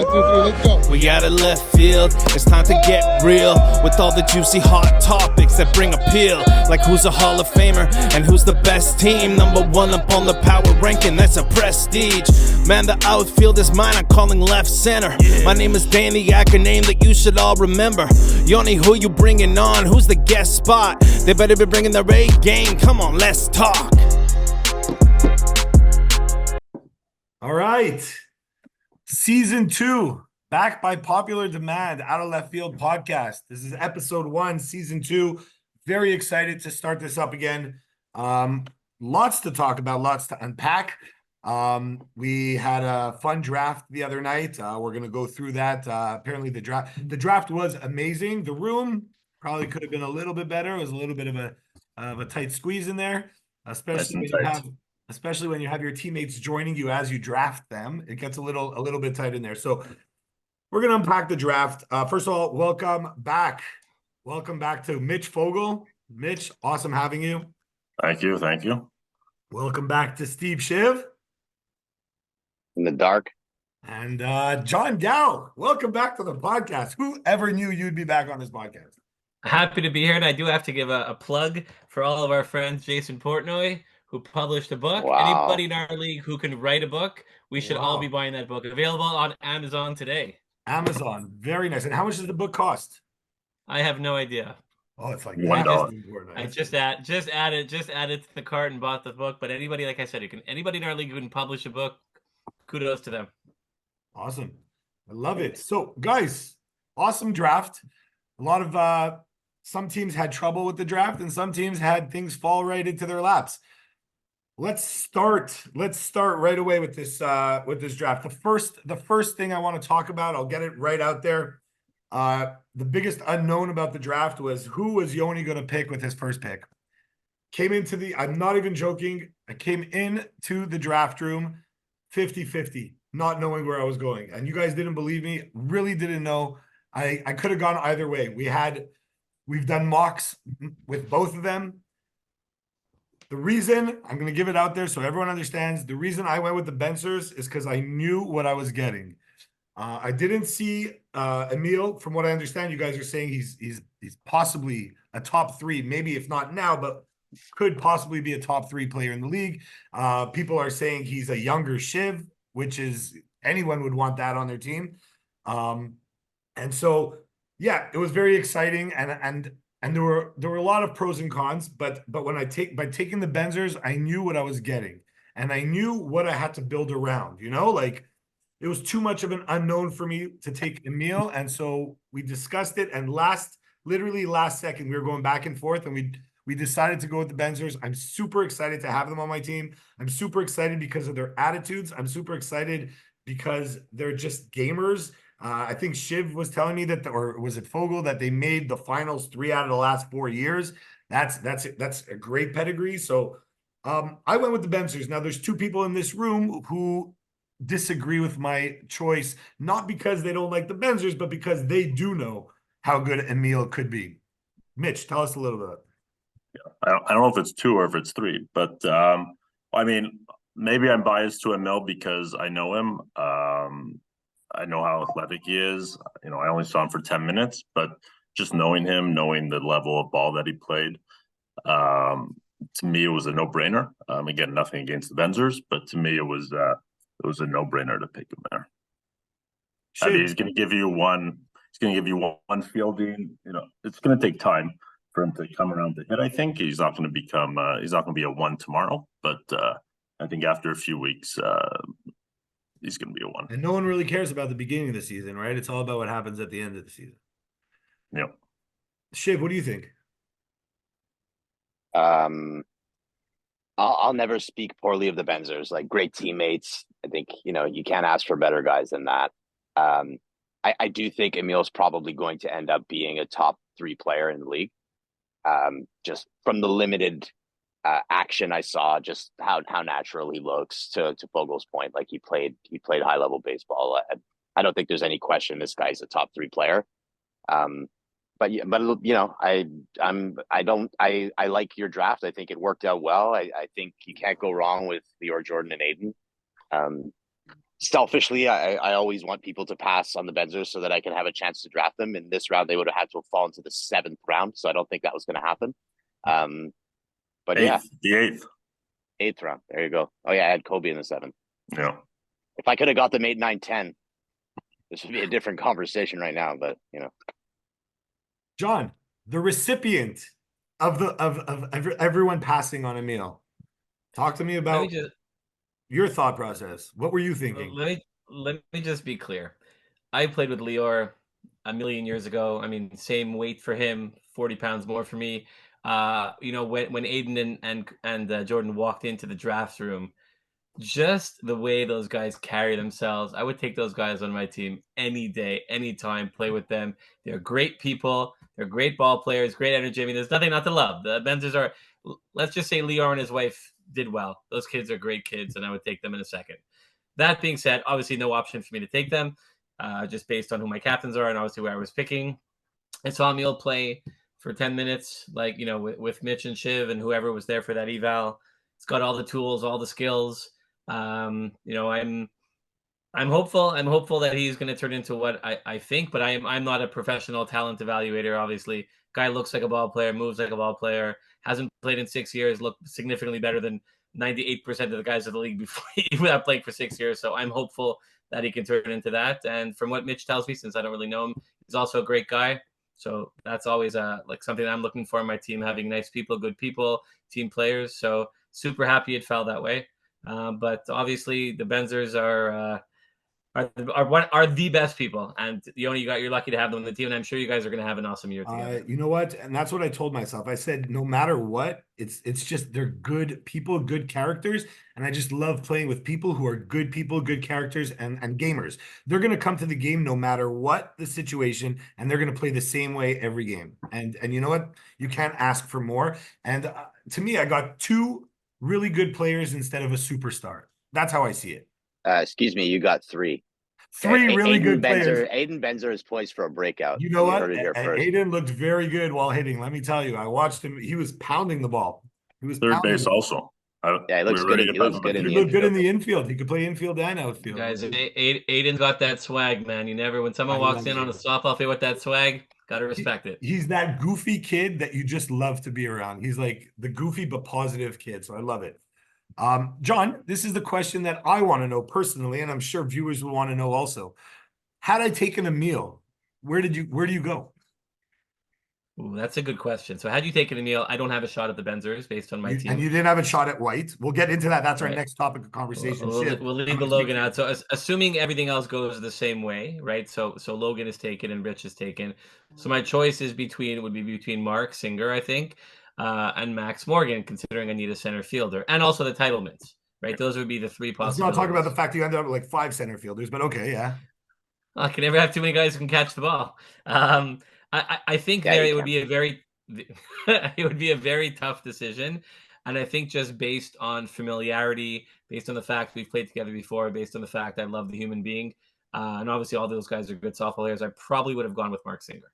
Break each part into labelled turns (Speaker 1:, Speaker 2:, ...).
Speaker 1: Let's go.
Speaker 2: We out of left field, it's time to get real with all the juicy hot topics that bring appeal. Like who's a Hall of Famer and who's the best team. Number one up on the power ranking, that's a prestige. Man, the outfield is mine, I'm calling left center. My name is Daniak, a name that you should all remember. Yoni, who you bringing on? Who's the guest spot? They better be bringing their A game. Come on, let's talk.
Speaker 3: All right. Season 2, back by popular demand, Out of Left Field Podcast. This is episode 1, season 2. Very excited to start this up again. Lots to talk about, lots to unpack. We had a fun draft the other night. We're going to go through that. Apparently the draft was amazing. The room probably could have been a little bit better. It was a little bit of a tight squeeze in there, especially when you have your teammates joining you as you draft them. It gets a little bit tight in there. So we're going to unpack the draft. First of all, welcome back. Welcome back to Mitch Fogel. Mitch, awesome having you.
Speaker 4: Thank you.
Speaker 3: Welcome back to Steve Shiv.
Speaker 5: In the dark.
Speaker 3: And John Dow, welcome back to the podcast. Who ever knew you'd be back on this podcast?
Speaker 6: Happy to be here, and I do have to give a plug for all of our friends, Jason Portnoy, who published a book.
Speaker 5: Wow.
Speaker 6: Anybody in our league who can write a book, we should all be buying that book. Available on Amazon today.
Speaker 3: Amazon, very nice. And how much does the book cost?
Speaker 6: I have no idea.
Speaker 3: Oh, it's like
Speaker 4: $1.
Speaker 6: I just added to the cart and bought the book. But anybody, like I said, anybody in our league who can publish a book, kudos to them.
Speaker 3: Awesome. I love it. So, guys, awesome draft. A lot of some teams had trouble with the draft, and some teams had things fall right into their laps. Let's start right away with this draft. The first thing I want to talk about, I'll get it right out there. The biggest unknown about the draft was who was Yoni going to pick with his first pick. I'm not even joking. I came into the draft room 50-50, not knowing where I was going. And you guys didn't believe me, really didn't know. I could have gone either way. We've done mocks with both of them. The reason, I'm going to give it out there so everyone understands, the reason I went with the Bensers is because I knew what I was getting. I didn't see Emil. From what I understand, you guys are saying he's possibly a top 3, maybe if not now, but could possibly be a top 3 player in the league. People are saying he's a younger Shiv, which is anyone would want that on their team. And so, yeah, it was very exciting, and there were a lot of pros and cons. But by taking the Benzers, I knew what I was getting, and I knew what I had to build around. Like it was too much of an unknown for me to take Emil, and so we discussed it. And literally last second, we were going back and forth, and we decided to go with the Benzers. I'm super excited to have them on my team. I'm super excited because of their attitudes. I'm super excited because they're just gamers. I think Shiv was telling me that, or was it Fogel, that they made the finals 3 out of the last 4 years. That's a great pedigree. So I went with the Benzers. Now there's 2 people in this room who disagree with my choice, not because they don't like the Benzers, but because they do know how good Emil could be. Mitch, tell us a little bit.
Speaker 4: Yeah, I don't know if it's 2 or if it's 3, but I mean, maybe I'm biased to Emil because I know him. I know how athletic he is. I only saw him for 10 minutes, but just knowing him, knowing the level of ball that he played, to me, it was a no-brainer. Again, nothing against the Benzers, but to me, it was a no-brainer to pick him there. I mean, he's going to give you one. He's going to give you one fielding. It's going to take time for him to come around to hit. I think he's not going to become. He's not going to be a 1 tomorrow, but I think after a few weeks, he's going to be a 1.
Speaker 3: And no one really cares about the beginning of the season, right? It's all about what happens at the end of the season.
Speaker 4: Yep.
Speaker 3: Shiv, what do you think?
Speaker 5: I'll never speak poorly of the Benzers. Like, great teammates. I think, you can't ask for better guys than that. I do think Emil's probably going to end up being a top 3 player in the league. Just from the limited action I saw, just how natural he looks. To Fogel's point, like he played high level baseball. I don't think there's any question this guy's a top 3 player. But I like your draft. I think it worked out well. I think you can't go wrong with Jordan and Aiden. selfishly, I always want people to pass on the Benzers so that I can have a chance to draft them. In this round, they would have had to have fallen to the 7th round, so I don't think that was going to happen. But yeah,
Speaker 4: the eighth.
Speaker 5: 8th round. There you go. Oh yeah, I had Kobe in the 7th.
Speaker 4: Yeah.
Speaker 5: If I could have got them 8, 9, 10, this would be a different conversation right now. But
Speaker 3: John, the recipient of everyone passing on Emil. Talk to me about your thought process. What were you thinking?
Speaker 6: Let me just be clear. I played with Lior a million years ago. I mean, same weight for him, 40 pounds more for me. When Aiden and Jordan walked into the draft room, just the way those guys carry themselves, I would take those guys on my team any day, anytime, play with them. They're great people. They're great ball players, great energy. I mean, there's nothing not to love. The Benzers are, let's just say Lior and his wife did well. Those kids are great kids, and I would take them in a second. That being said, obviously no option for me to take them, just based on who my captains are and obviously where I was picking. I saw Emil play for 10 minutes, with Mitch and Shiv and whoever was there for that eval. It's got all the tools, all the skills. I'm hopeful. I'm hopeful that he's going to turn into what I think, but I'm not a professional talent evaluator. Obviously, guy looks like a ball player, moves like a ball player, hasn't played in 6 years, looked significantly better than 98% of the guys of the league before without playing for 6 years. So I'm hopeful that he can turn into that. And from what Mitch tells me, since I don't really know him, he's also a great guy. So that's always something that I'm looking for in my team, having nice people, good people, team players. So super happy it fell that way. But obviously the Benzers are the best people, and you're lucky to have them on the team. And I'm sure you guys are going to have an awesome year together.
Speaker 3: You know what? And that's what I told myself. I said, no matter what, it's just they're good people, good characters, and I just love playing with people who are good people, good characters, and gamers. They're going to come to the game no matter what the situation, and they're going to play the same way every game. And you know what? You can't ask for more. And to me, I got 2 really good players instead of a superstar. That's how I see it.
Speaker 5: Excuse me, you got 3.
Speaker 3: 3 really good players.
Speaker 5: Aiden Benzer is poised for a breakout.
Speaker 3: You know what? Aiden looked very good while hitting. Let me tell you, I watched him. He was pounding the ball. He was
Speaker 4: third base also.
Speaker 5: He looks good. He looks good in the infield.
Speaker 3: He looked good in the infield. He could play infield and outfield.
Speaker 6: Guys, Aiden got that swag, man. When someone walks in on a softball field with that swag, gotta respect it.
Speaker 3: He's that goofy kid that you just love to be around. He's like the goofy but positive kid. So I love it. John, this is the question that I want to know personally, and I'm sure viewers will want to know also. Had I taken Emil, where do you go?
Speaker 6: Ooh, that's a good question. So had you taken Emil, I don't have a shot at the Benzers based on my team.
Speaker 3: And you didn't have a shot at White. We'll get into that. That's our next topic of conversation.
Speaker 6: We'll leave the Logan out. So assuming everything else goes the same way, right? So Logan is taken and Rich is taken. So my choice would be between Mark Singer, I think, and Max Morgan, considering I need a center fielder, and also the titlements, right? Those would be the 3 possibilities.
Speaker 3: Let's not talk about the fact you ended up with like 5 center fielders, but okay, yeah.
Speaker 6: I can never have too many guys who can catch the ball. I think it would be a very tough decision, and I think just based on familiarity, based on the fact we've played together before, based on the fact I love the human being, and obviously all those guys are good softball players, I probably would have gone with Mark Singer.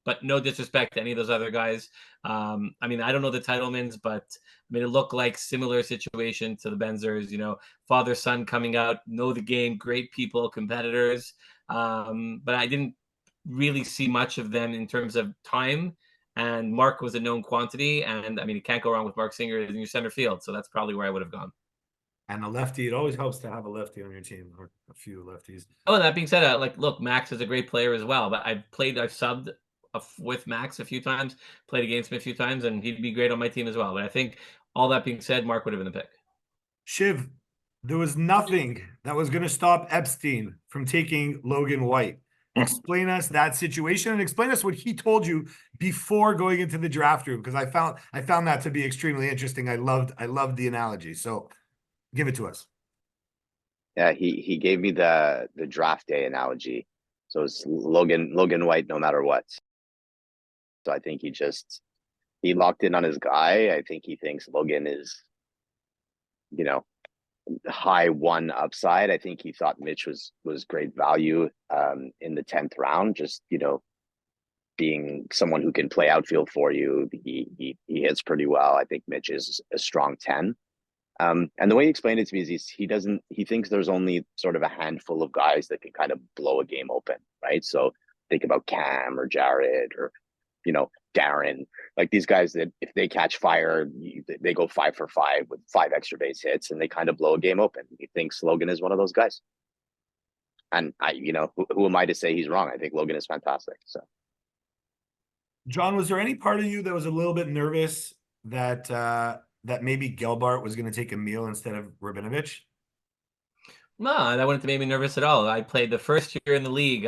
Speaker 6: But no disrespect to any of those other guys. I don't know the titlemans, but it looked like similar situation to the Benzers, father, son coming out, know the game, great people, competitors. But I didn't really see much of them in terms of time. And Mark was a known quantity. And you can't go wrong with Mark Singer in your center field. So that's probably where I would have gone.
Speaker 3: And a lefty, it always helps to have a lefty on your team, or a few lefties.
Speaker 6: Oh, and that being said, look, Max is a great player as well. But I've subbed with Max a few times, played against him a few times, and he'd be great on my team as well. But I think all that being said, Mark would have been the pick.
Speaker 3: Shiv, there was nothing that was going to stop Epstein from taking Logan White. Explain us that situation and explain us what he told you before going into the draft room, because I found that to be extremely interesting. I loved the analogy. So give it to us.
Speaker 5: Yeah, he gave me the draft day analogy. So it's Logan White no matter what. So I think he locked in on his guy. I think he thinks Logan is, high 1 upside. I think he thought Mitch was great value in the 10th round, just, being someone who can play outfield for you. He hits pretty well. I think Mitch is a strong 10. And the way he explained it to me is he thinks there's only sort of a handful of guys that can kind of blow a game open, right? So think about Cam or Jared or, Darren, like these guys that if they catch fire, they go 5 for 5 with 5 extra base hits and they kind of blow a game open. He thinks Logan is one of those guys. And who am I to say he's wrong? I think Logan is fantastic. So,
Speaker 3: John, was there any part of you that was a little bit nervous that maybe Gelbart was going to take Emil instead of Rabinovich?
Speaker 6: No, that wouldn't have made me nervous at all. I played the first year in the league.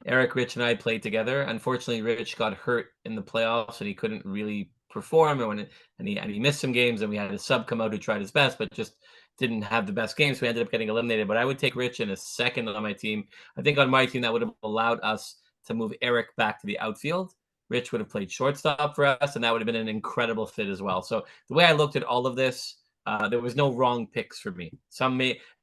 Speaker 6: Eric, Rich, and I played together. Unfortunately, Rich got hurt in the playoffs and he couldn't really perform. And he missed some games, and we had a sub come out who tried his best, but just didn't have the best games. So we ended up getting eliminated. But I would take Rich in a second on my team. I think on my team that would have allowed us to move Eric back to the outfield. Rich would have played shortstop for us, and that would have been an incredible fit as well. So the way I looked at all of this, there was no wrong picks for me.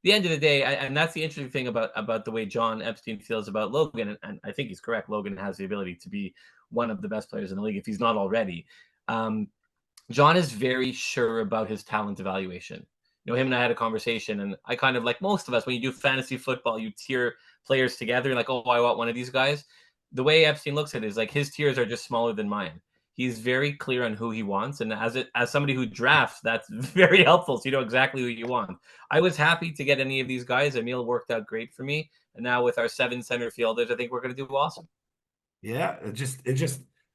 Speaker 6: The end of the day, and that's the interesting thing about the way John Epstein feels about Logan, and I think he's correct. Logan has the ability to be one of the best players in the league if he's not already. John is very sure about his talent evaluation. Him and I had a conversation, and I kind of, like most of us, when you do fantasy football, you tier players together, like, oh, I want one of these guys. The way Epstein looks at it is like his tiers are just smaller than mine. He's very clear on who he wants, and as somebody who drafts, that's very helpful. So you know exactly who you want. I was happy to get any of these guys. Emil worked out great for me, and now with our 7 center fielders, I think we're going to do awesome.
Speaker 3: Yeah, it just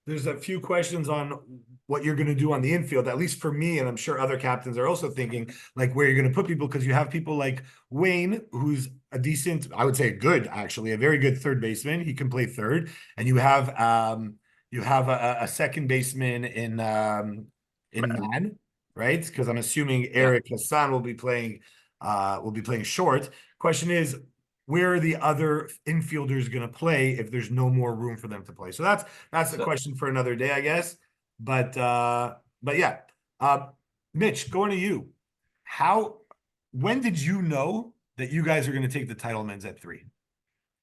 Speaker 3: there's a few questions on what you're going to do on the infield, at least for me, and I'm sure other captains are also thinking like where you're going to put people, because you have people like Wayne, who's a decent, I would say a very good third baseman. He can play third, and you have a second baseman in Man, right? Because I'm assuming Eric Hassan will be playing short. Question is, where are the other infielders going to play if there's no more room for them to play? So that's a question for another day, I guess. But yeah, Mitch, going to you. When did you know that you guys are going to take the Titlemans at 3?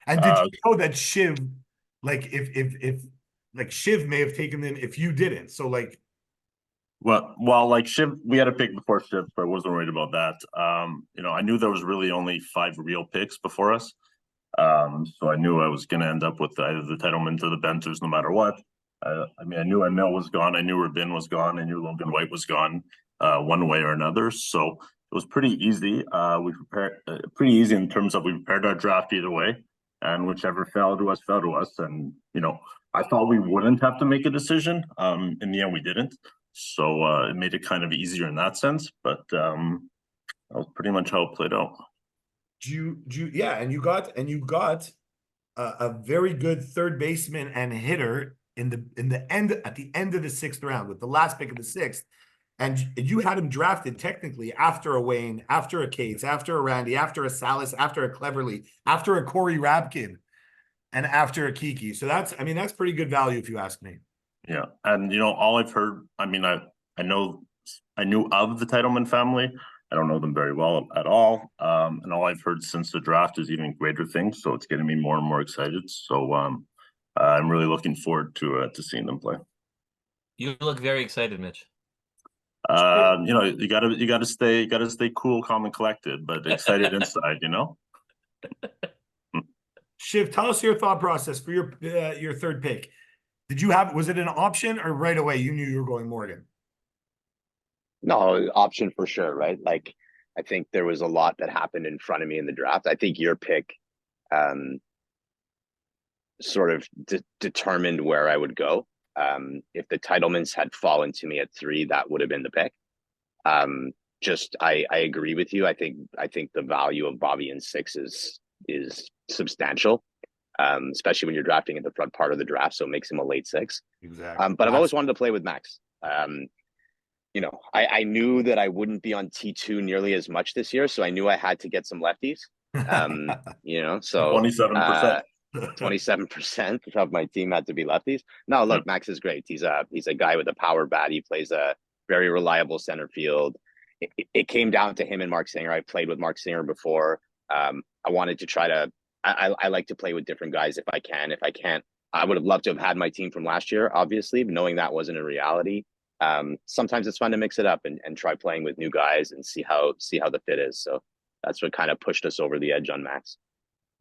Speaker 3: And did you know that Shiv, like if like Shiv may have taken them if you didn't? So like,
Speaker 4: well, like Shiv, we had a pick before Shiv, so I wasn't worried about that. I knew there was really only 5 real picks before us. So I knew I was going to end up with either the Titlemans or the Benters, no matter what. I knew Emil was gone. I knew Rabin was gone. I knew Logan White was gone, one way or another. So it was pretty easy. We prepared pretty easy in terms of we prepared our draft either way, and whichever fell to us, fell to us. And I thought we wouldn't have to make a decision. In the end, we didn't. So it made it kind of easier in that sense. But that was pretty much how it played out.
Speaker 3: And you got a very good third baseman and hitter at the end of the 6th round with the last pick of the 6th. And you had him drafted technically after a Wayne, after a Cates, after a Randy, after a Salas, after a Cleverly, after a Corey Rabkin, and after a Kiki. So that's pretty good value if you ask me.
Speaker 4: Yeah. And all I've heard, I knew of the Titleman family. I don't know them very well at all. And all I've heard since the draft is even greater things. So it's getting me more and more excited. So I'm really looking forward to seeing them play.
Speaker 6: You look very excited, Mitch.
Speaker 4: You gotta stay cool, calm, and collected, but excited inside.
Speaker 3: Shiv, tell us your thought process for your third pick. Was it an option, or right away you knew you were going Morgan?
Speaker 5: No, option for sure, right? Like, I think there was a lot that happened in front of me in the draft. I think your pick sort of determined where I would go. If the Titlemans had fallen to me at 3, that would have been the pick. I agree with you. I think the value of Bobby in 6 is substantial, especially when you're drafting at the front part of the draft. So it makes him a late 6.
Speaker 3: Exactly.
Speaker 5: But I've always wanted to play with Max. I knew that I wouldn't be on T2 nearly as much this year, so I knew I had to get some lefties. So
Speaker 4: 27%.
Speaker 5: 27% of my team had to be lefties. No, look, Max is great. He's a guy with a power bat. He plays a very reliable center field. It came down to him and Mark Singer. I played with Mark Singer before. I wanted to try to. I like to play with different guys if I can. If I can't, I would have loved to have had my team from last year, obviously, knowing that wasn't a reality. sometimes it's fun to mix it up and try playing with new guys and see how the fit is. So that's what kind of pushed us over the edge on Max.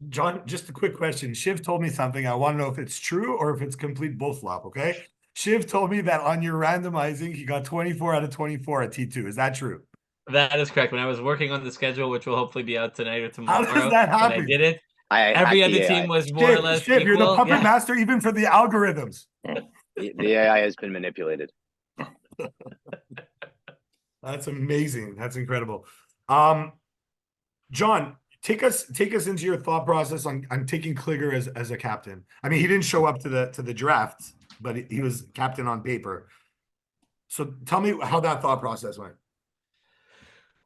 Speaker 3: John, just a quick question. Shiv told me something. I want to know if it's true or if it's complete bull flop. Okay. Shiv told me that on your randomizing, he got 24 out of 24 at T2. Is that true?
Speaker 6: That is correct. When I was working on the schedule, which will hopefully be out tonight or tomorrow,
Speaker 3: How does that happen?
Speaker 6: when I did it,
Speaker 5: I
Speaker 6: every
Speaker 5: hacked
Speaker 6: other
Speaker 5: the
Speaker 6: team
Speaker 5: AI.
Speaker 6: was more or less
Speaker 3: Shiv,
Speaker 6: equal.
Speaker 3: you're the puppet
Speaker 6: Yeah.
Speaker 3: master even for the algorithms.
Speaker 5: The AI has been manipulated.
Speaker 3: That's amazing. That's incredible. John, take us into your thought process on taking Kligger as a captain. I mean, he didn't show up to the draft, but he was captain on paper. So tell me how that thought process went.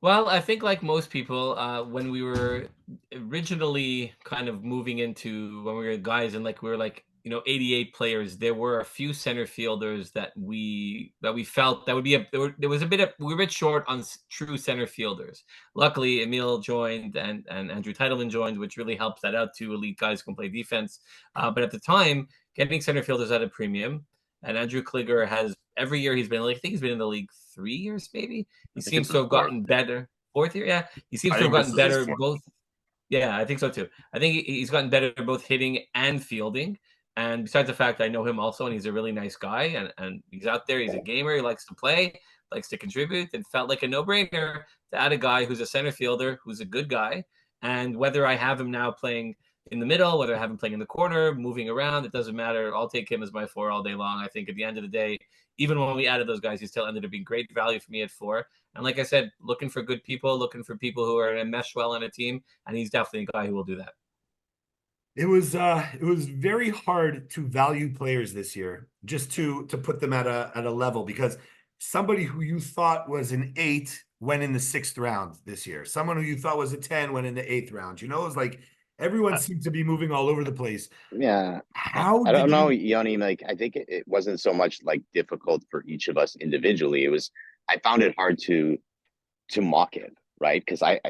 Speaker 6: Well, I think like most people, when we were originally kind of moving into when we were guys and like we were like 88 players, there were a few center fielders that we felt that would be there was a bit of we were a bit short on true center fielders. Luckily, Emil joined and Andrew Titleman joined, which really helps that out too. Elite guys who can play defense, but at the time, getting center fielders at a premium. And Andrew Kligger has every year he's been I think he's been in the league 3 years maybe. He seems to have gotten better. 4th year, yeah. He seems to have gotten better both. Yeah, I think so too. I think he's gotten better both hitting and fielding. And besides the fact I know him also, and he's a really nice guy, and he's out there. He's a gamer. He likes to play, likes to contribute. It felt like a no-brainer to add a guy who's a center fielder, who's a good guy. And whether I have him now playing in the middle, whether I have him playing in the corner, moving around, it doesn't matter. I'll take him as my 4 all day long. I think at the end of the day, even when we added those guys, he still ended up being great value for me at 4. And like I said, looking for good people, looking for people who are going to mesh well on a team, and he's definitely a guy who will do that.
Speaker 3: It was very hard to value players this year, just to put them at a level, because somebody who you thought was an 8 went in the 6th round this year. Someone who you thought was a 10 went in the 8th round. It was like everyone seemed to be moving all over the place.
Speaker 5: Yeah. I don't know, Yoni, like I think it wasn't so much like difficult for each of us individually. I found it hard to mock it, right? Because I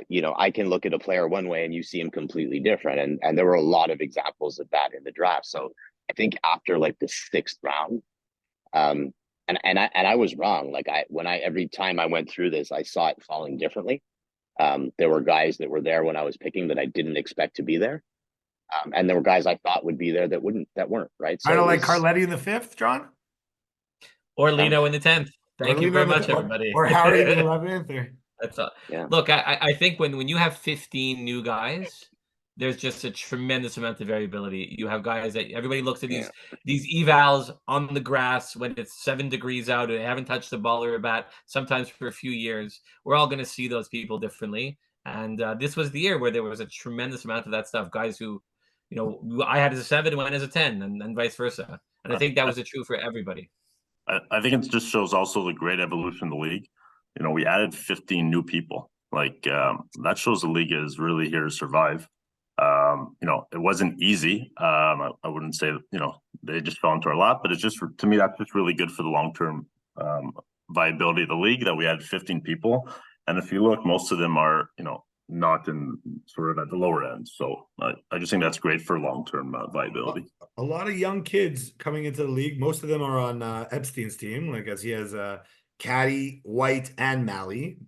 Speaker 5: can look at a player one way and you see him completely different. And there were a lot of examples of that in the draft. So I think after like the 6th round, and I was wrong. Like every time I went through this, I saw it falling differently. There were guys that were there when I was picking that I didn't expect to be there. And there were guys I thought would be there that weren't, right? So
Speaker 3: I don't like Carletti in the 5th, John?
Speaker 6: Or Lino in the 10th. Thank you very much, everybody.
Speaker 3: Or Harry in the 11th.
Speaker 6: That's all. Yeah. Look, I think when you have 15 new guys, there's just a tremendous amount of variability. You have guys that everybody looks at these evals on the grass when it's 7 degrees out and they haven't touched the ball or a bat, sometimes for a few years. We're all going to see those people differently. And this was the year where there was a tremendous amount of that stuff. Guys who, I had as a 7 and went as a 10 and vice versa. And I think that was true for everybody.
Speaker 4: I think it just shows also the great evolution of the league. We added 15 new people. Like that shows the league is really here to survive. It wasn't easy. I wouldn't say they just fell into our lap, but it's just to me that's just really good for the long-term viability of the league that we had 15 people. And if you look, most of them are not in sort of at the lower end. So I just think that's great for long-term viability.
Speaker 3: A lot of young kids coming into the league. Most of them are on Epstein's team, like as he has Caddy, White, and Malley.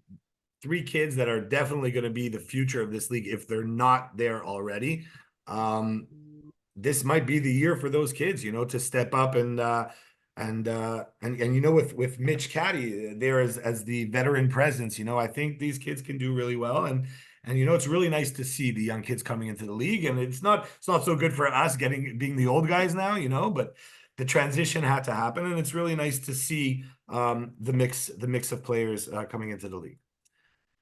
Speaker 3: 3 kids that are definitely going to be the future of this league if they're not there already. This might be the year for those kids, to step up and with Mitch Caddy there as the veteran presence, I think these kids can do really well. And it's really nice to see the young kids coming into the league. And it's not so good for us being the old guys now, but the transition had to happen. And it's really nice to see the mix of players coming into the league.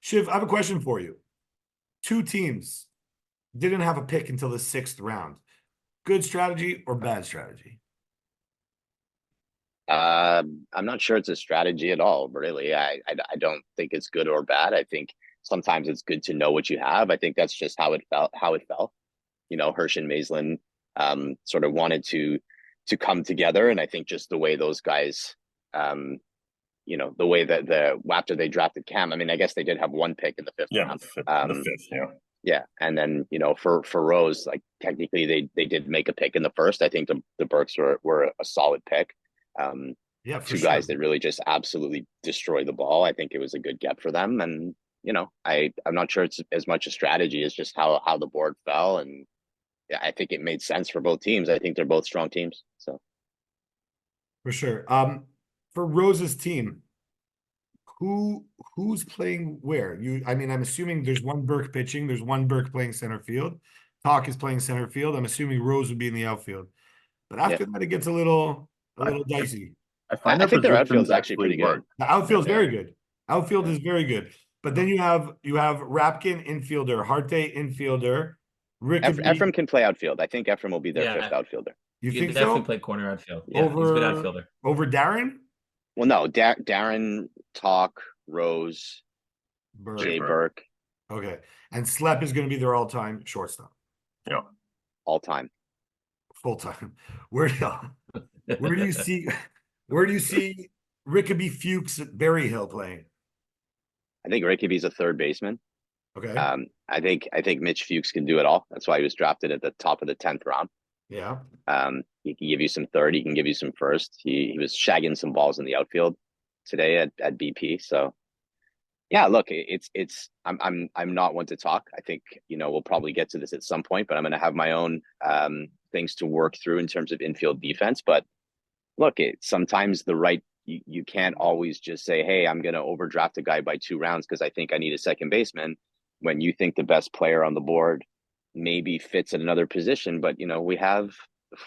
Speaker 3: Shiv, I have a question for you. 2 teams didn't have a pick until the 6th round. Good strategy or bad strategy?
Speaker 5: I'm not sure it's a strategy at all, really. I don't think it's good or bad. I think sometimes it's good to know what you have. I think that's just how it felt. Hirsch and Maislin sort of wanted to come together. And I think just the way those guys the way that after they drafted Cam, I mean, I guess they did have 1 pick in the 5th round.
Speaker 4: The 5th, yeah.
Speaker 5: Yeah. And then, for Rose, like technically they did make a pick in the 1st. I think the Burks were a solid pick.
Speaker 3: Yeah, for
Speaker 5: two
Speaker 3: sure.
Speaker 5: guys that really just absolutely destroy the ball. I think it was a good get for them. And, I'm not sure it's as much a strategy as just how the board fell. And yeah, I think it made sense for both teams. I think they're both strong teams. So
Speaker 3: For sure. For Rose's team, who's playing where? I'm assuming there's one Burke pitching, there's one Burke playing center field. Talk is playing center field. I'm assuming Rose would be in the outfield. But after that, it gets a little dicey.
Speaker 4: I find
Speaker 5: I
Speaker 4: their
Speaker 5: think their
Speaker 4: positions
Speaker 5: outfield's actually pretty good.
Speaker 4: work.
Speaker 3: The outfield's
Speaker 5: Yeah.
Speaker 3: very good. Outfield is very good. But then you have Rapkin infielder, Harte infielder, Rickaby.
Speaker 5: Ephraim can play outfield. I think Ephraim will be their
Speaker 6: Yeah.
Speaker 5: fifth outfielder.
Speaker 3: You
Speaker 6: He
Speaker 3: think
Speaker 6: definitely
Speaker 3: so?
Speaker 6: play corner outfield. Yeah, he's a good outfielder.
Speaker 3: Over Darren?
Speaker 5: Well, no, Darren, Talk, Rose,
Speaker 3: Burke.
Speaker 5: Jay Burke,
Speaker 3: Okay. And Slep is going to be their all-time shortstop.
Speaker 4: Yeah.
Speaker 5: all time.
Speaker 3: Full time. Where do you see Rickaby Fuchs at Berryhill playing?
Speaker 5: I think Rickaby's a third baseman.
Speaker 3: Okay.
Speaker 5: I think Mitch Fuchs can do it all. That's why he was drafted at the top of the 10th round.
Speaker 3: Yeah.
Speaker 5: He can give you some third. He can give you some first. He was shagging some balls in the outfield today at BP. So yeah, look, I'm not one to talk. I think, we'll probably get to this at some point, but I'm going to have my own things to work through in terms of infield defense. But look, sometimes you can't always just say, hey, I'm going to overdraft a guy by 2 rounds because I think I need a second baseman when you think the best player on the board maybe fits at another position. But, we have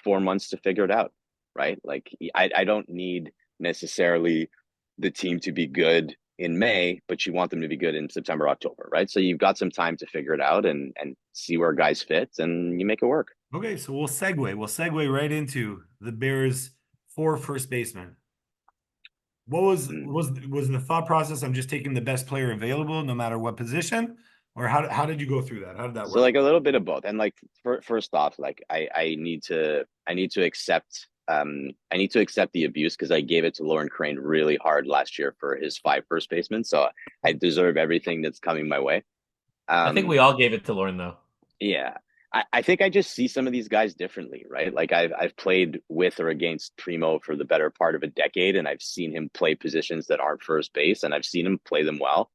Speaker 5: 4 months to figure it out, right? Like I don't need necessarily the team to be good in May, but you want them to be good in September, October, right? So you've got some time to figure it out and see where guys fit, and you make it work.
Speaker 3: Okay, so we'll segue right into the Bears' 4 first basemen. What was the thought process? I'm just taking the best player available, no matter what position, or how did you go through that? How did that work?
Speaker 5: So like a little bit of both, and like first off, like I need to accept the abuse because I gave it to Lauren Crane really hard last year for his 5 first basemen. So I deserve everything that's coming my way.
Speaker 6: I think we all gave it to Lauren though.
Speaker 5: Yeah. I think I just see some of these guys differently, right? Like I've played with or against Primo for the better part of a decade, and I've seen him play positions that aren't first base, and I've seen him play them well.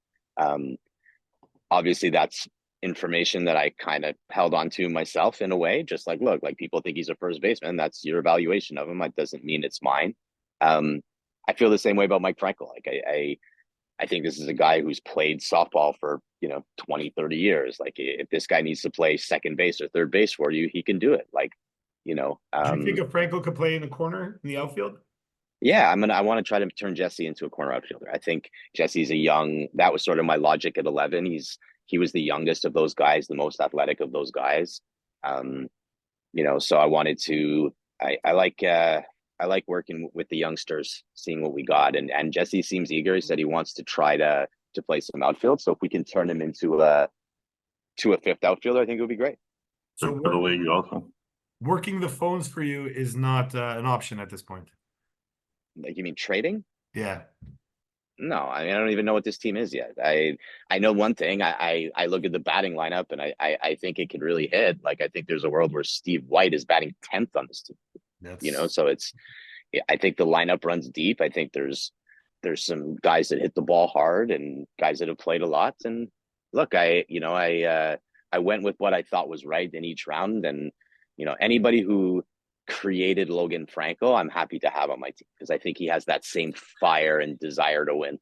Speaker 5: Obviously, that's information that I kind of held on to myself in a way. Just like, look, like people think he's a first baseman. That's your evaluation of him. It doesn't mean it's mine. I feel the same way about Mike Frankel. Like I think this is a guy who's played softball for 20, 30 years. Like if this guy needs to play second base or third base for you, he can do it. Like,
Speaker 3: do you think if Franco could play in the corner in the outfield?
Speaker 5: Yeah, I want to try to turn Jesse into a corner outfielder. I think Jesse's that was sort of my logic at 11. He was the youngest of those guys, the most athletic of those guys. So I wanted to, I like working with the youngsters, seeing what we got. And Jesse seems eager. He said he wants to try to play some outfield. So if we can turn him into a 5th outfielder, I think it would be great.
Speaker 3: So
Speaker 4: For the league also.
Speaker 3: Working the phones for you is not an option at this point.
Speaker 5: Like, you mean trading?
Speaker 3: Yeah.
Speaker 5: No, I mean, I don't even know what this team is yet. I know one thing. I look at the batting lineup and I think it could really hit. Like, I think there's a world where Steve White is batting 10th on this team. So I think the lineup runs deep. I think there's some guys that hit the ball hard and guys that have played a lot. And look, I went with what I thought was right in each round. And, anybody who created Logan Franco, I'm happy to have on my team because I think he has that same fire and desire to win.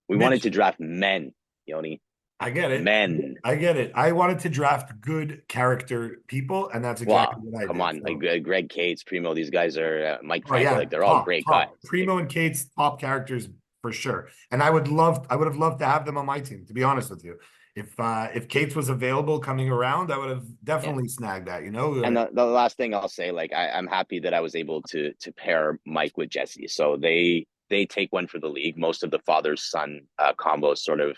Speaker 5: We wanted to draft men, Yoni.
Speaker 3: I get it.
Speaker 5: Men.
Speaker 3: I get it. I wanted to draft good character people, and that's exactly what I did.
Speaker 5: Come on,
Speaker 3: so.
Speaker 5: like Greg Cates, Primo. These guys are Mike Franco. Like they're all great
Speaker 3: top.
Speaker 5: guys.
Speaker 3: Primo and Cates, top characters for sure. And I would have loved to have them on my team. To be honest with you, if Cates was available coming around, I would have definitely snagged that.
Speaker 5: And the last thing I'll say, like I'm happy that I was able to pair Mike with Jesse. So they take one for the league. Most of the father-son combos sort of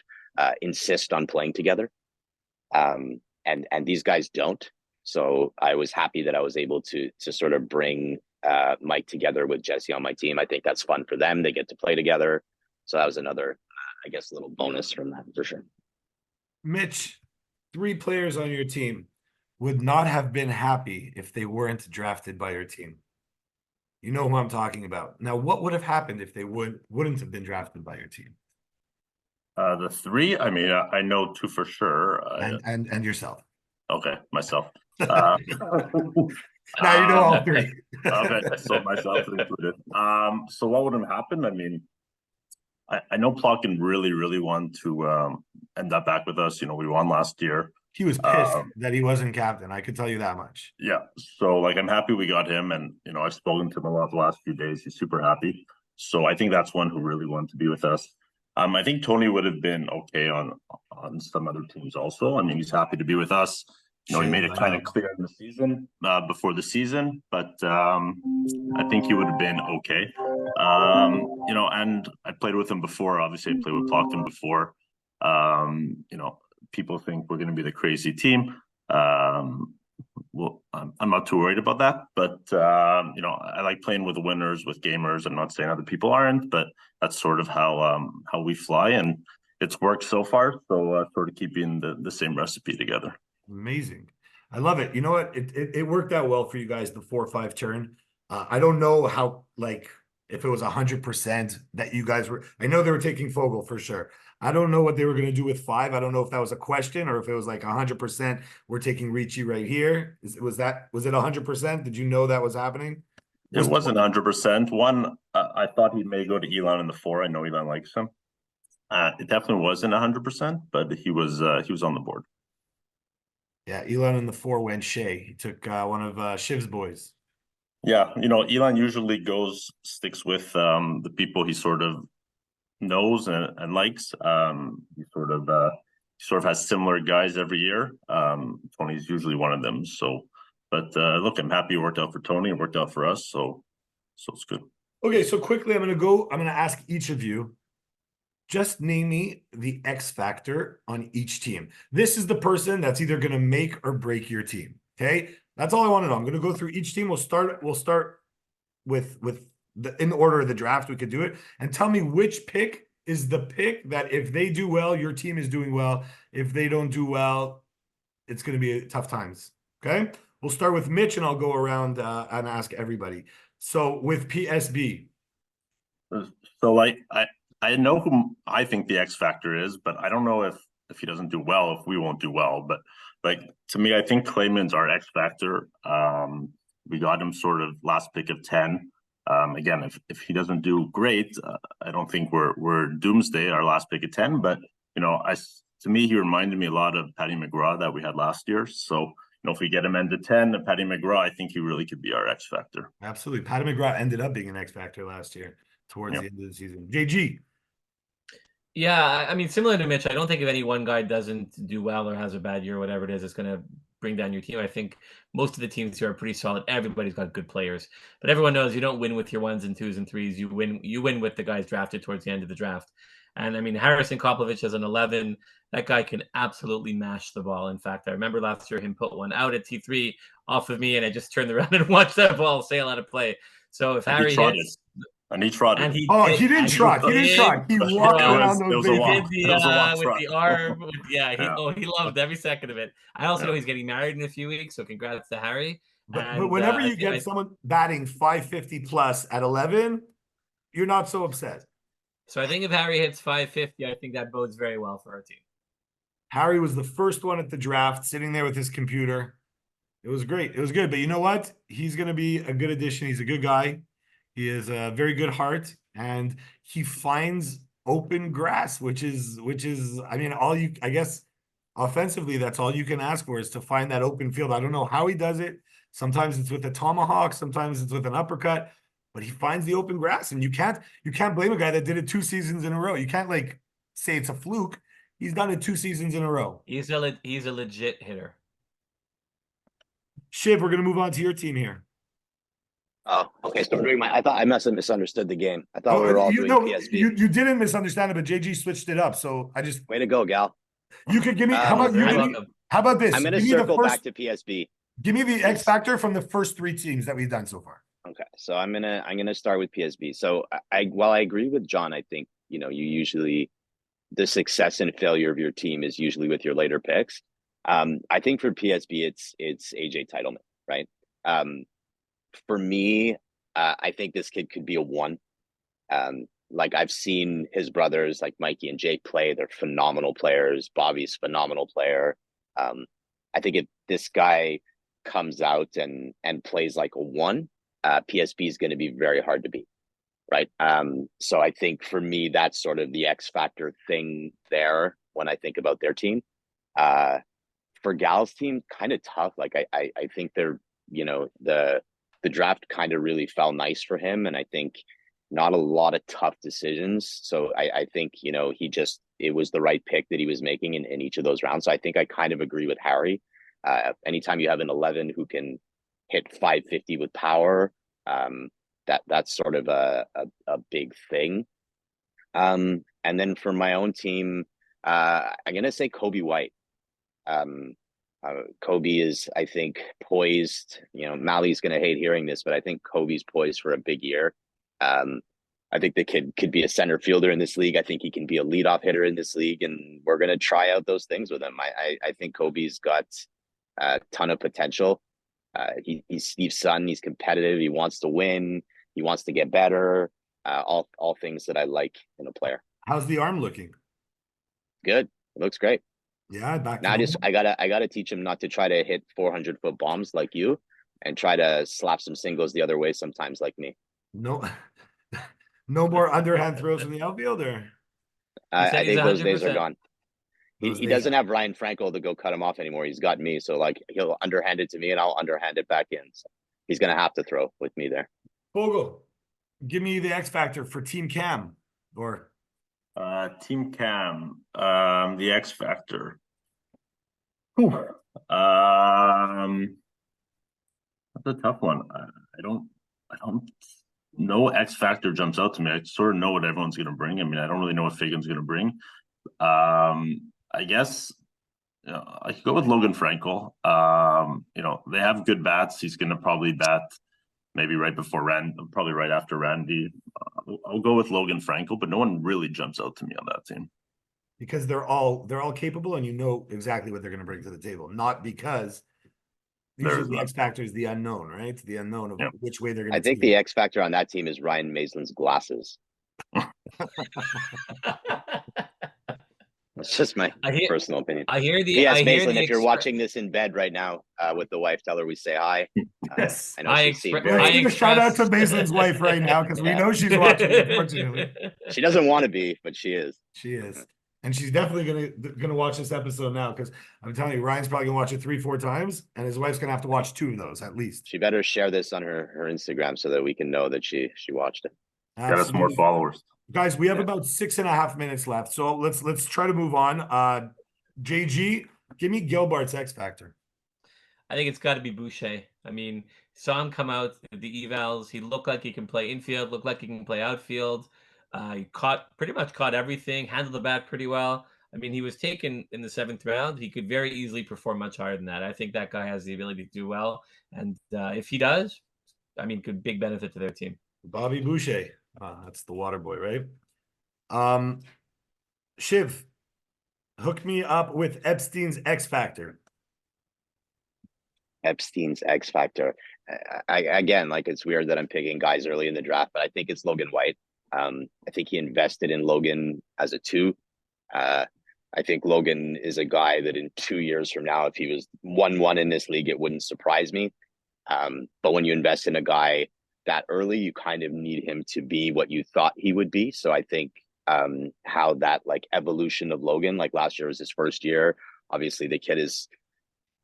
Speaker 5: insist on playing together, and these guys don't. So I was happy that I was able to sort of bring Mike together with Jesse on my team. I think that's fun for them. They get to play together. So that was another, I guess, little bonus from that for sure.
Speaker 3: Mitch, 3 players on your team would not have been happy if they weren't drafted by your team. You know who I'm talking about. Now, what would have happened if they wouldn't have been drafted by your team
Speaker 4: The three, I mean, I know two for sure.
Speaker 3: and yourself?
Speaker 4: Okay, myself. Uh,
Speaker 3: Now you know all
Speaker 4: um,
Speaker 3: three.
Speaker 4: okay, so myself included. So what would have happened? I mean, I know Plotkin really, really wanted to end up back with us. You know, we won last year.
Speaker 3: He was pissed that he wasn't captain. I could tell you that much.
Speaker 4: Yeah. So like I'm happy we got him, and you know, I've spoken to him a lot the last few days. He's super happy. So I think that's one who really wanted to be with us. I think Tony would have been okay on some other teams also. I mean, he's happy to be with us. You know, he made it kind of clear in the season, before the season, but I think he would have been okay. You know, and I played with him before. Obviously, I played with Plockton before. You know, people think we're going to be the crazy team. Well, I'm not too worried about that, but you know, I like playing with winners, with gamers. I'm not saying other people aren't, but that's sort of how we fly, and it's worked so far. So sort of keeping the same recipe together.
Speaker 3: Amazing. I love it. You know what? It worked out well for you guys, the 4-5 turn. I don't know how, like, if it was 100% that you guys were. I know they were taking Fogel for sure. I don't know what they were going to do with 5. I don't know if that was a question or if it was like 100%. We're taking Ricci right here. Was it 100%? Did you know that was happening?
Speaker 4: It wasn't 100%. One, I thought he may go to Elon in the 4. I know Elon likes him. It definitely wasn't 100%, but he was on the board.
Speaker 3: Yeah, Elon in the 4 went Shea. He took one of Shiv's boys.
Speaker 4: Yeah, you know, Elon usually sticks with the people he sort of knows and likes. He sort of has similar guys every year. Tony's usually one of them. So, but look, I'm happy it worked out for Tony. It worked out for us. So it's good.
Speaker 3: Okay, so quickly, I'm gonna ask each of you. Just name me the X factor on each team. This is the person that's either going to make or break your team. Okay, that's all I want to know. I'm going to go through each team. We'll start with in the order of the draft. We could do it, and tell me which pick is the pick that if they do well, your team is doing well. If they don't do well, it's going to be tough times. Okay, we'll start with Mitch, and I'll go around and ask everybody. So with PSB.
Speaker 4: So like I know who I think the X factor is, but I don't know if he doesn't do well, if we won't do well. But like to me, I think Clayman's our X factor. We got him sort of last pick of 10. Again, if he doesn't do great, I don't think we're doomsday, our last pick of 10. But you know, to me, he reminded me a lot of Patty McGraw that we had last year. So you know, if we get him into 10, and Patty McGraw, I think he really could be our X factor.
Speaker 3: Absolutely, Patty McGraw ended up being an X factor last year towards the end of the season. JG.
Speaker 6: Yeah, I mean, similar to Mitch, I don't think if any one guy doesn't do well or has a bad year, or whatever it is, it's going to bring down your team. I think most of the teams here are pretty solid. Everybody's got good players, but everyone knows you don't win with your 1s and 2s and 3s. You win with the guys drafted towards the end of the draft. And I mean, Harrison Koplovich has an 11. That guy can absolutely mash the ball. In fact, I remember last year him put one out at T3 off of me, and I just turned around and watched that ball sail out of play. So if Harry hits.
Speaker 4: And he trotted.
Speaker 3: He didn't trot. He walked around those
Speaker 6: with the arm. He loved every second of it. I also know he's getting married in a few weeks, so congrats to Harry.
Speaker 3: But whenever you get someone batting 550 plus at 11, you're not so upset.
Speaker 6: So I think if Harry hits 550, I think that bodes very well for our team.
Speaker 3: Harry was the first one at the draft, sitting there with his computer. It was great. It was good. But you know what? He's going to be a good addition. He's a good guy. He has a very good heart, and he finds open grass, which is, I mean, I guess offensively, that's all you can ask for is to find that open field. I don't know how he does it. Sometimes it's with a tomahawk, sometimes it's with an uppercut, but he finds the open grass, and you can't blame a guy that did it 2 seasons in a row. You can't like say it's a fluke. He's done it 2 seasons in a row.
Speaker 6: He's a legit hitter.
Speaker 3: Shiv, we're going to move on to your team here.
Speaker 5: Oh, okay. So I thought I must have misunderstood the game. I thought we were all doing PSB.
Speaker 3: You didn't misunderstand it, but JG switched it up. So I just
Speaker 5: way to go, Gal.
Speaker 3: You could give me how about this?
Speaker 5: I'm going to circle back to PSB.
Speaker 3: Give me the X factor from the first 3 teams that we've done so far.
Speaker 5: Okay, so I'm gonna start with PSB. So while I agree with John, I think you usually the success and failure of your team is usually with your later picks. I think for PSB, it's AJ Titleman, right? For me, I think this kid could be a 1. Like I've seen his brothers, like Mikey and Jake, play. They're phenomenal players. Bobby's phenomenal player. I think if this guy comes out and plays like a 1, PSB is going to be very hard to beat, right? So I think for me, that's sort of the X factor thing there when I think about their team. For Gal's team, kind of tough. Like I think they're, the draft kind of really fell nice for him, and I think not a lot of tough decisions. So I think, it was the right pick that he was making in each of those rounds. So I think I kind of agree with Harry. Anytime you have an 11 who can hit 550 with power, that's sort of a big thing. And then for my own team, I'm going to say Kobe White. Kobe is, I think, poised. Mally's going to hate hearing this, but I think Kobe's poised for a big year. I think the kid could be a center fielder in this league. I think he can be a leadoff hitter in this league, and we're going to try out those things with him. I think Kobe's got a ton of potential. He's Steve's son. He's competitive. He wants to win. He wants to get better. All things that I like in a player.
Speaker 3: How's the arm looking?
Speaker 5: Good. It looks great.
Speaker 3: Yeah, back.
Speaker 5: Now I gotta teach him not to try to hit 400-foot bombs like you, and try to slap some singles the other way sometimes like me.
Speaker 3: No, no more underhand throws from the outfield, or
Speaker 5: I think those days are
Speaker 6: 100%.
Speaker 5: gone. He doesn't have Ryan Frankel to go cut him off anymore. He's got me, so like he'll underhand it to me, and I'll underhand it back in. So he's gonna have to throw with me there.
Speaker 3: Bogle, give me the X factor for Team Cam, or
Speaker 4: Team Cam, the X factor. Whew. That's a tough one. I don't no X factor jumps out to me. I sort of know what everyone's going to bring. I mean, I don't really know what Fagan's going to bring. I guess I could go with Logan Frankel. They have good bats. He's going to probably bat maybe right before probably right after Randy. I'll go with Logan Frankel, but no one really jumps out to me on that team.
Speaker 3: because they're all capable, and you know exactly what they're going to bring to the table, not because usually the X factor is the unknown, right? The unknown of which way they're going to.
Speaker 5: I think the X factor on that team is Ryan Maislin's glasses. That's just my personal opinion.
Speaker 6: I hear the.
Speaker 5: Yes, Maislin, if you're watching this in bed right now with the wife, tell her we say hi.
Speaker 3: Yes,
Speaker 5: I know she's seen very.
Speaker 3: Let's give a shout out to Maislin's wife right now, because we know she's watching. Unfortunately,
Speaker 5: she doesn't want to be, but she is.
Speaker 3: She is, and she's definitely gonna watch this episode now, because I'm telling you, Ryan's probably gonna watch it 3-4 times, and his wife's gonna have to watch 2 of those at least.
Speaker 5: She better share this on her Instagram so that we can know that she watched it.
Speaker 4: Got us more followers.
Speaker 3: Guys, we have about 6.5 minutes left, so let's try to move on. JG, give me Gilbart's X factor.
Speaker 6: I think it's got to be Boucher. I mean, saw him come out the evals. He looked like he can play infield. Looked like he can play outfield. He pretty much caught everything. Handled the bat pretty well. I mean, he was taken in the 7th round. He could very easily perform much higher than that. I think that guy has the ability to do well, and if he does, I mean, could big benefit to their team.
Speaker 3: Bobby Boucher. That's the water boy, right? Shiv, hook me up with Epstein's X factor.
Speaker 5: Epstein's X factor. Again, like, it's weird that I'm picking guys early in the draft, but I think it's Logan White. I think he invested in Logan as a 2. I think Logan is a guy that in 2 years from now, if he was 1-1 in this league, it wouldn't surprise me. But when you invest in a guy that early, you kind of need him to be what you thought he would be. So I think how that like evolution of Logan, like last year was his first year. Obviously the kid is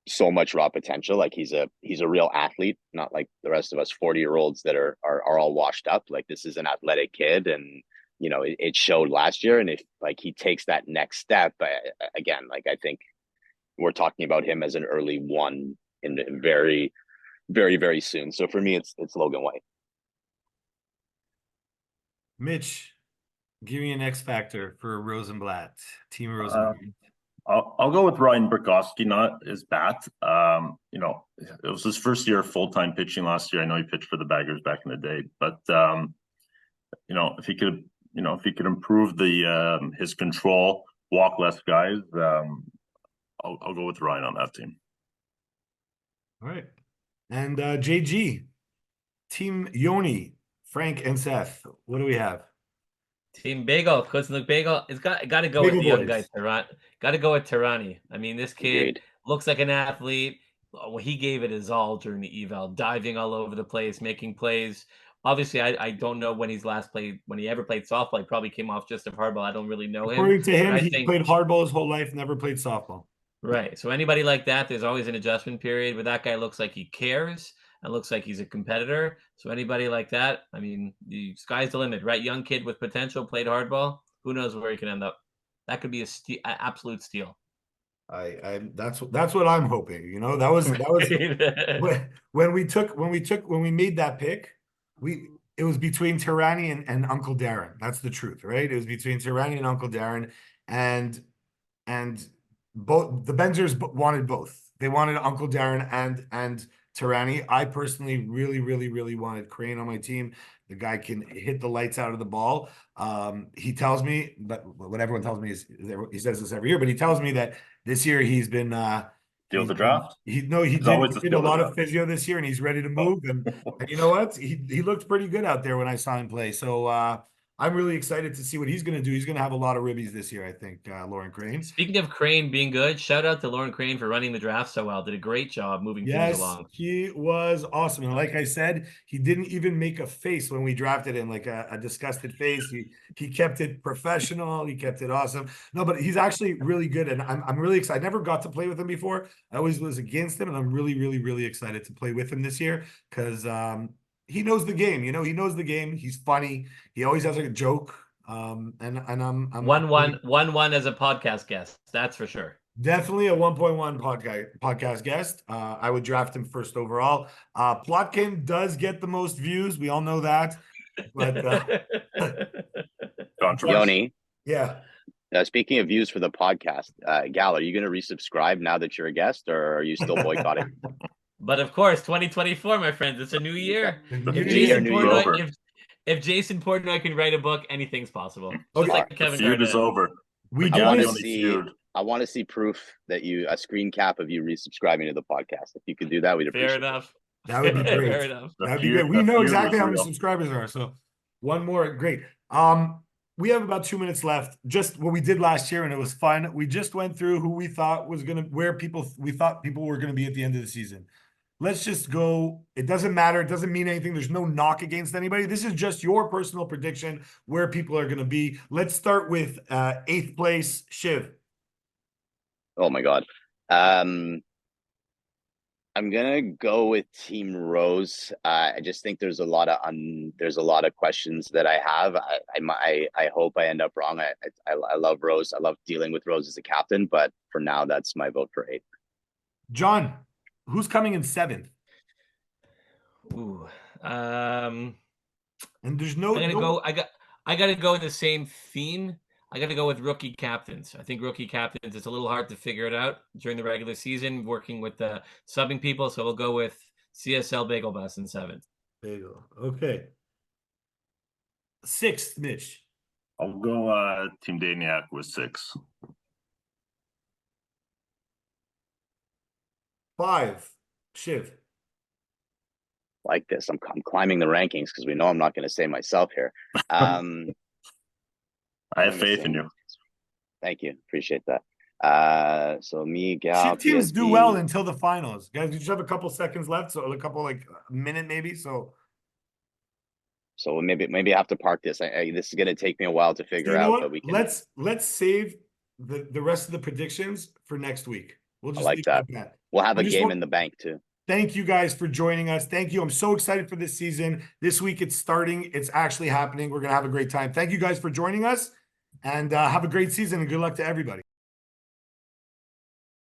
Speaker 5: so much raw potential. Like he's a real athlete, not like the rest of us 40-year-olds that are all washed up. Like this is an athletic kid, and it showed last year. And if like he takes that next step, again, like I think we're talking about him as an early 1 in very, very, very soon. So for me, it's Logan White.
Speaker 3: Mitch, give me an X factor for Rosenblatt, Team Rosenblatt.
Speaker 4: I'll go with Ryan Burkowski, not his bat. It was his first year full-time pitching last year. I know he pitched for the Baggers back in the day, but if he could improve his control, walk less guys, I'll go with Ryan on that team.
Speaker 3: All right. And JG, Team Yoni, Frank and Seth, what do we have?
Speaker 6: Team Bagel, Kozluk Bagel. It's got to go
Speaker 3: Bagel
Speaker 6: with the young guy,
Speaker 3: boys.
Speaker 6: Got to go with Tirani. I mean, this kid
Speaker 5: Agreed.
Speaker 6: looks like an athlete. Well, he gave it his all during the eval, diving all over the place, making plays. Obviously, I don't know when when he ever played softball. He probably came off just of hardball. I don't really know him.
Speaker 3: According to
Speaker 6: but
Speaker 3: him,
Speaker 6: I
Speaker 3: he
Speaker 6: think
Speaker 3: played hardball his whole life, never played softball.
Speaker 6: right. So anybody like that, there's always an adjustment period. But that guy looks like he cares and looks like he's a competitor. So anybody like that, I mean, the sky's the limit, right? Young kid with potential, played hardball. Who knows where he can end up? That could be an absolute steal.
Speaker 3: That's what I'm hoping. You know, that was when we made that pick, it was between Tirani and Uncle Darren. That's the truth, right? It was between Tirani and Uncle Darren, and both the Benzers wanted both. They wanted Uncle Darren and Tirani. I personally really wanted Crane on my team. The guy can hit the lights out of the ball. He tells me, but what everyone tells me is he says this every year, but he tells me that this year he's been
Speaker 4: Deal the draft.
Speaker 3: He did a lot of physio this year, and he's ready to move. And you know what? He looked pretty good out there when I saw him play. So I'm really excited to see what he's going to do. He's going to have a lot of ribbies this year, I think, Lauren Crane.
Speaker 6: Speaking of Crane being good, shout out to Lauren Crane for running the draft so well. Did a great job moving things along.
Speaker 3: He was awesome. And like I said, he didn't even make a face when we drafted him, like a disgusted face. He kept it professional. He kept it awesome. No, but he's actually really good. And I'm really excited. I never got to play with him before. I always was against him. And I'm really excited to play with him this year because he knows the game. You know, he knows the game. He's funny. He always has like a joke. And I'm
Speaker 6: 1-1 as a podcast guest. That's for sure.
Speaker 3: Definitely a 1.1 podcast guest. I would draft him first overall. Plotkin does get the most views. We all know that. But
Speaker 5: Yoni.
Speaker 3: Yeah.
Speaker 5: Speaking of views for the podcast, Gal, are you going to resubscribe now that you're a guest, or are you still boycotting?
Speaker 6: But of course, 2024, my friends, it's a new year. If Jason Portnoy can write a book, anything's possible.
Speaker 3: Okay.
Speaker 6: Like
Speaker 4: The feud is over.
Speaker 5: I want to see proof that a screen cap of you resubscriing to the podcast. If you could do that, we'd appreciate it.
Speaker 6: Fair enough.
Speaker 3: That would be great.
Speaker 6: Fair enough.
Speaker 3: That'd be great. We know exactly how many subscribers are. So one more, great. We have about 2 minutes left. Just what we did last year, and it was fun. We just went through who we thought we thought people were gonna be at the end of the season. Let's just go. It doesn't matter. It doesn't mean anything. There's no knock against anybody. This is just your personal prediction where people are going to be. Let's start with 8th place, Shiv.
Speaker 5: Oh my God. I'm gonna go with Team Rose. I just think there's a lot of questions that I have. I hope I end up wrong. I love Rose. I love dealing with Rose as a captain, but for now, that's my vote for 8.
Speaker 3: John, who's coming in 7th?
Speaker 6: Ooh.
Speaker 3: And there's no.
Speaker 6: I gotta go in the same theme. I got to go with rookie captains. I think rookie captains, it's a little hard to figure it out during the regular season, working with the subbing people. So we'll go with CSL Bagel Bus in 7th.
Speaker 3: Bagel. Okay. 6th, Mitch.
Speaker 4: I'll go Team Daniac with 6.
Speaker 3: 5, Shiv.
Speaker 5: Like this. I'm climbing the rankings because we know I'm not going to say myself here.
Speaker 4: I have faith in you.
Speaker 5: Thank you. Appreciate that. So me, Gal,
Speaker 3: Shiv teams do well until the finals. Guys, we just have a couple seconds left, so a couple a minute maybe. So
Speaker 5: maybe I have to park this. This is going to take me a while to figure out. But we can...
Speaker 3: let's save the rest of the predictions for next week. We'll just
Speaker 5: like that. We'll have a game in the bank too.
Speaker 3: Thank you guys for joining us. Thank you. I'm so excited for this season. This week it's starting. It's actually happening. We're going to have a great time. Thank you guys for joining us, and have a great season, and good luck to everybody.